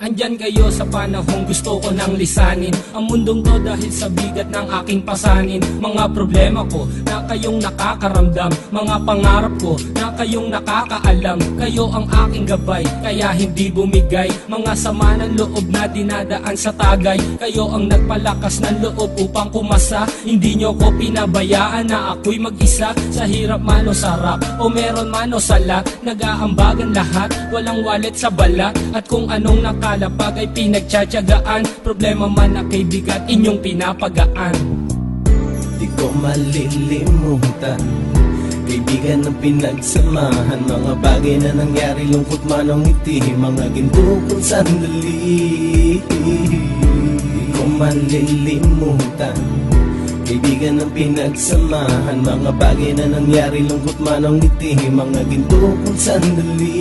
Andyan kayo sa panahong gusto ko nang lisanin ang mundong to dahil sa bigat ng aking pasanin. Mga problema ko na kayong nakakaramdam, mga pangarap ko na kayong nakakaalam. Kayo ang aking gabay, kaya hindi bumigay. Mga sama ng loob na dinadaan sa tagay, kayo ang nagpalakas ng loob upang kumasa. Hindi nyo ko pinabayaan na ako'y mag-isa. Sa hirap man o sarap, o meron man o sala, nag-aambagan lahat, walang wallet sa balat. At kung anong nakalapag ay pinagtsatsagaan, problema man na kay bigat inyong pinapagaan. Di ko malilimutan, kaibigan ng pinagsamahan, mga bagay na nangyari, lungkot man o ngiti, mga ginto kong sandali. Di ko malilimutan, kaibigan ng pinagsamahan, mga bagay na nangyari, lungkot man o ngiti, mga ginto kong sandali.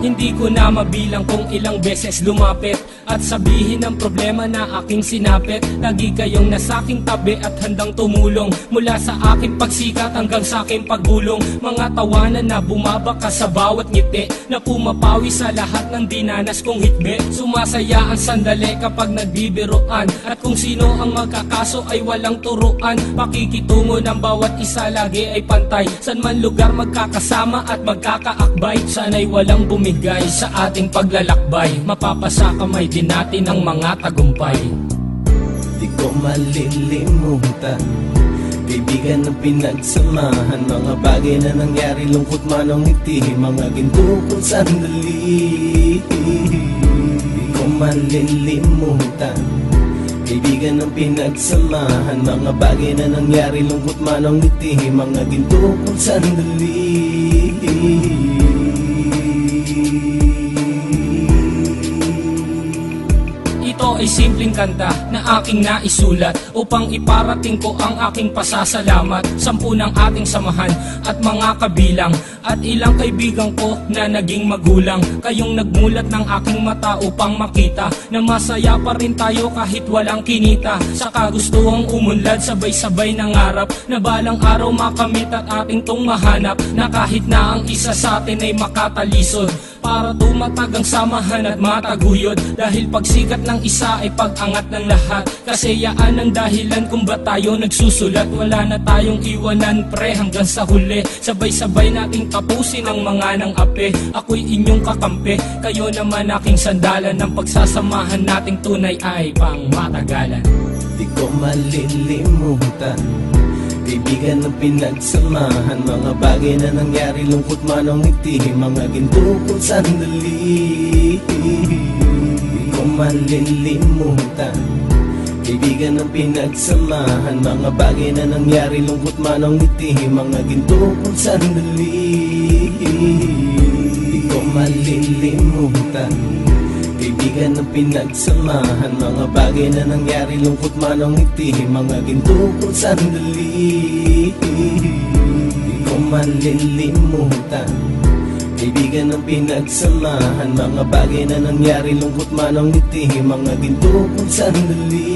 Hindi ko na mabilang kung ilang beses lumapit at sabihin ang problema na aking sinapit. Lagi kayong nasa aking tabi at handang tumulong, mula sa aking pagsikat hanggang sa aking paggulong. Mga tawanan na bumabaka sa bawat ngiti, na pumapawi sa lahat ng dinanas kong hitbe. Sumasaya ang sandali kapag nagbibiroan, at kung sino ang magkakaso ay walang turuan. Pakikitungo ng bawat isa lagi ay pantay, san man lugar magkakasama at magkakaakbay. Sana'y walang bumigay sa ating paglalakbay, mapapasa kamay din natin ang mga tagumpay. Di ko malilimutan, kaibigan ng pinagsamahan, mga bagay na nangyari, lungkot man o ngiti, mga ginto kong sandali. Di ko malilimutan, kaibigan ng pinagsamahan, mga bagay na nangyari, lungkot man o ngiti, mga ginto kong sandali. Ito ay simpleng kanta na aking naisulat upang iparating ko ang aking pasasalamat. 10 ng ating samahan at mga kabilang, at ilang kaibigan ko na naging magulang. Kayong nagmulat ng aking mata upang makita na masaya pa rin tayo kahit walang kinita. Sa kagustuhang umunlad, sabay-sabay nangarap na balang araw makamit at ating tong mahanap, na kahit na ang isa sa atin ay makatalisod, para tumatag ang samahan at mataguyod. Dahil pagsikat ng isa ay pag-angat ng lahat, kasayaan ang dahilan kung ba't tayo nagsusulat. Wala na tayong iwanan pre hanggang sa huli, sabay-sabay nating tapusin ang mga nang ape. Ako'y inyong kakampi, kayo naman aking sandalan, ng pagsasamahan nating tunay ay pang matagalan. Di ko malilimutan, kaibigan ng pinagsamahan, mga bagay na nangyari, lungkot man o ngiti, mga ginto kong sandali. Di ko malilimutan, kaibigan ng pinagsamahan, mga bagay na nangyari, lungkot man o ngiti, mga ginto kong sandali. Di ko malilimutan, kaibigan ng pinagsamahan, mga bagay na nangyari, lungkot man o ngiti, mga ginto kong sandali. Di ko malilimutan, kaibigan ng pinagsamahan, mga bagay na nangyari, lungkot man o ngiti, mga ginto kong sandali.